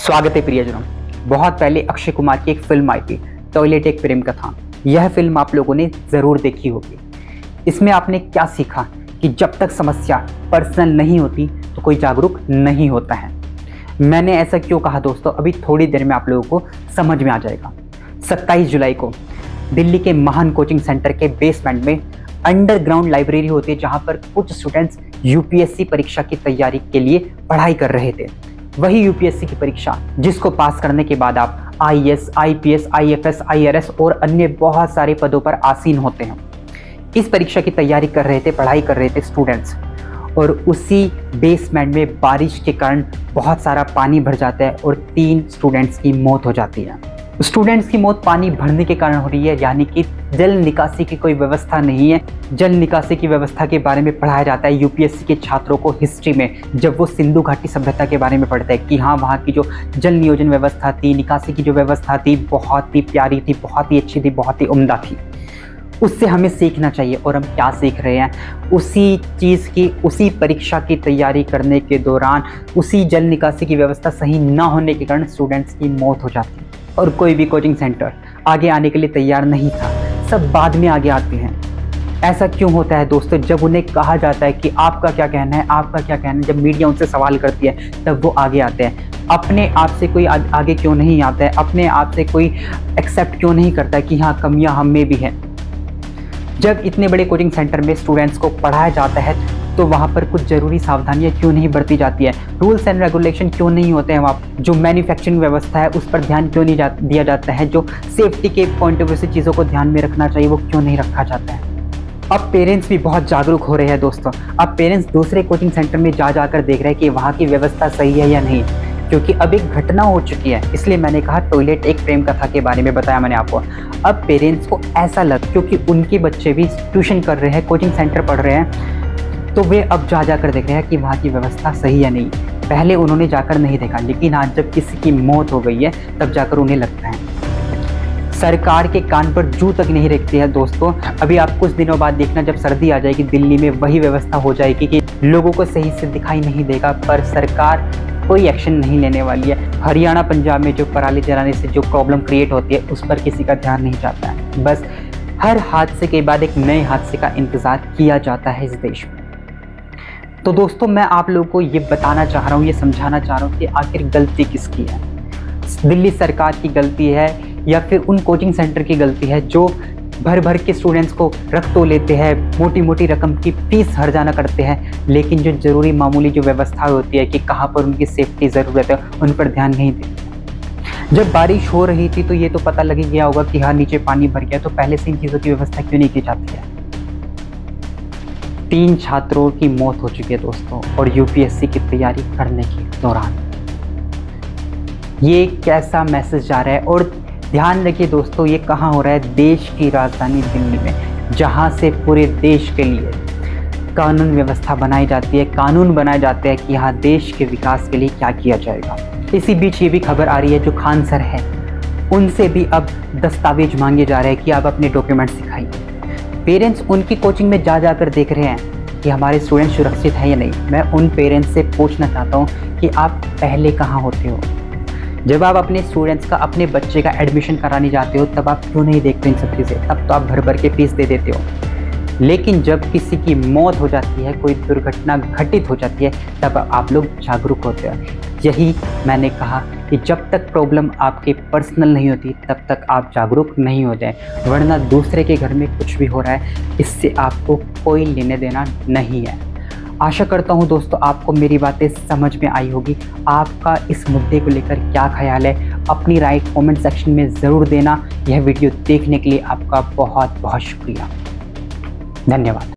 स्वागत है प्रियजनों। बहुत पहले अक्षय कुमार की एक फिल्म आई थी, टॉयलेट एक प्रेम कथा। यह फिल्म आप लोगों ने ज़रूर देखी होगी। इसमें आपने क्या सीखा कि जब तक समस्या पर्सनल नहीं होती तो कोई जागरूक नहीं होता है। मैंने ऐसा क्यों कहा दोस्तों, अभी थोड़ी देर में आप लोगों को समझ में आ जाएगा। 27 जुलाई को दिल्ली के महान कोचिंग सेंटर के बेसमेंट में अंडरग्राउंड लाइब्रेरी होती है, जहाँ पर कुछ स्टूडेंट्स यूपीएससी परीक्षा की तैयारी के लिए पढ़ाई कर रहे थे। वही यूपीएससी की परीक्षा जिसको पास करने के बाद आप आईएएस, आईपीएस, आईएफएस, आईआरएस और अन्य बहुत सारे पदों पर आसीन होते हैं। इस परीक्षा की तैयारी कर रहे थे, पढ़ाई कर रहे थे स्टूडेंट्स, और उसी बेसमेंट में बारिश के कारण बहुत सारा पानी भर जाता है और 3 स्टूडेंट्स की मौत हो जाती है। स्टूडेंट्स की मौत पानी भरने के कारण हो रही है, यानी कि जल निकासी की कोई व्यवस्था नहीं है। जल निकासी की व्यवस्था के बारे में पढ़ाया जाता है यूपीएससी के छात्रों को हिस्ट्री में, जब वो सिंधु घाटी सभ्यता के बारे में पढ़ते हैं कि हाँ, वहाँ की जो जल नियोजन व्यवस्था थी, निकासी की जो व्यवस्था थी, बहुत ही प्यारी थी, बहुत ही अच्छी थी, बहुत ही उम्दा थी। उससे हमें सीखना चाहिए। और हम क्या सीख रहे हैं, उसी चीज़ की, उसी परीक्षा की तैयारी करने के दौरान उसी जल निकासी की व्यवस्था सही ना होने के कारण स्टूडेंट्स की मौत हो जाती है। और कोई भी कोचिंग सेंटर आगे आने के लिए तैयार नहीं था, सब बाद में आगे आते हैं। ऐसा क्यों होता है दोस्तों? जब उन्हें कहा जाता है कि आपका क्या कहना है, आपका क्या कहना है, जब मीडिया उनसे सवाल करती है तब वो आगे आते हैं। अपने आप से कोई आगे क्यों नहीं आता है? अपने आप से कोई एक्सेप्ट क्यों नहीं करता है कि हाँ, कमियां हम में भी हैं? जब इतने बड़े कोचिंग सेंटर में स्टूडेंट्स को पढ़ाया जाता है तो वहाँ पर कुछ ज़रूरी सावधानियाँ क्यों नहीं बरती जाती है? रूल्स एंड रेगुलेशन क्यों नहीं होते हैं वहाँ? जो मैन्युफैक्चरिंग व्यवस्था है उस पर ध्यान क्यों नहीं दिया जाता है? जो सेफ्टी के पॉइंट ऑफ व्यू से चीज़ों को ध्यान में रखना चाहिए वो क्यों नहीं रखा जाता है? अब पेरेंट्स भी बहुत जागरूक हो रहे हैं दोस्तों। अब पेरेंट्स दूसरे कोचिंग सेंटर में जाकर देख रहे हैं कि वहाँ की व्यवस्था सही है या नहीं, क्योंकि अब एक घटना हो चुकी है। इसलिए मैंने कहा टॉयलेट एक प्रेम कथा के बारे में बताया मैंने आपको। अब पेरेंट्स को ऐसा लग, क्योंकि उनके बच्चे भी ट्यूशन कर रहे हैं, कोचिंग सेंटर पढ़ रहे हैं, तो वे अब जाकर देख रहे हैं कि वहाँ की व्यवस्था सही है नहीं। पहले उन्होंने जाकर नहीं देखा, लेकिन आज जब किसी की मौत हो गई है तब जाकर उन्हें लगता है। सरकार के कान पर जू तक नहीं रखती है दोस्तों। अभी आप कुछ दिनों बाद देखना, जब सर्दी आ जाएगी दिल्ली में वही व्यवस्था हो जाएगी कि लोगों को सही से दिखाई नहीं देगा, पर सरकार कोई एक्शन नहीं लेने वाली है। हरियाणा, पंजाब में जो पराली जलाने से जो प्रॉब्लम क्रिएट होती है उस पर किसी का ध्यान नहीं जाता है। बस हर हादसे के बाद एक नए हादसे का इंतजार किया जाता है इस देश में। तो दोस्तों, मैं आप लोगों को ये बताना चाह रहा हूँ, ये समझाना चाह रहा हूँ कि आखिर गलती किसकी है। दिल्ली सरकार की गलती है या फिर उन कोचिंग सेंटर की गलती है जो भर भर के स्टूडेंट्स को रख तो लेते हैं, मोटी मोटी रकम की फीस हर्जाना करते हैं, लेकिन जो ज़रूरी मामूली जो व्यवस्था होती है कि कहाँ पर उनकी सेफ्टी ज़रूरत है उन पर ध्यान नहीं देते। जब बारिश हो रही थी तो ये तो पता लग गया होगा कि हाँ, नीचे पानी भर गया, तो पहले से इन चीज़ों की व्यवस्था क्यों नहीं की जाती है? 3 छात्रों की मौत हो चुकी है दोस्तों, और यूपीएससी की तैयारी करने के दौरान। ये कैसा मैसेज जा रहा है? और ध्यान रखिए दोस्तों, ये कहाँ हो रहा है? देश की राजधानी दिल्ली में, जहाँ से पूरे देश के लिए कानून व्यवस्था बनाई जाती है, कानून बनाए जाते हैं कि हाँ, देश के विकास के लिए क्या किया जाएगा। इसी बीच ये भी खबर आ रही है, जो खान सर है उनसे भी अब दस्तावेज मांगे जा रहे हैं कि आप अपने डॉक्यूमेंट्स दिखाइए। पेरेंट्स उनकी कोचिंग में जाकर देख रहे हैं कि हमारे स्टूडेंट सुरक्षित है या नहीं। मैं उन पेरेंट्स से पूछना चाहता हूँ कि आप पहले कहाँ होते हो? जब आप अपने स्टूडेंट्स का, अपने बच्चे का एडमिशन कराने जाते हो तब आप क्यों नहीं देखते इन सब चीज़ें? तब तो आप भर भर के फीस दे देते हो। लेकिन जब किसी की मौत हो जाती है, कोई दुर्घटना घटित हो जाती है, तब आप लोग जागरूक होते हैं। यही मैंने कहा कि जब तक प्रॉब्लम आपके पर्सनल नहीं होती तब तक आप जागरूक नहीं होते हैं, वरना दूसरे के घर में कुछ भी हो रहा है इससे आपको कोई लेने देना नहीं है। आशा करता हूँ दोस्तों आपको मेरी बातें समझ में आई होगी। आपका इस मुद्दे को लेकर क्या ख्याल है, अपनी राय कमेंट सेक्शन में ज़रूर देना। यह वीडियो देखने के लिए आपका बहुत बहुत शुक्रिया। धन्यवाद।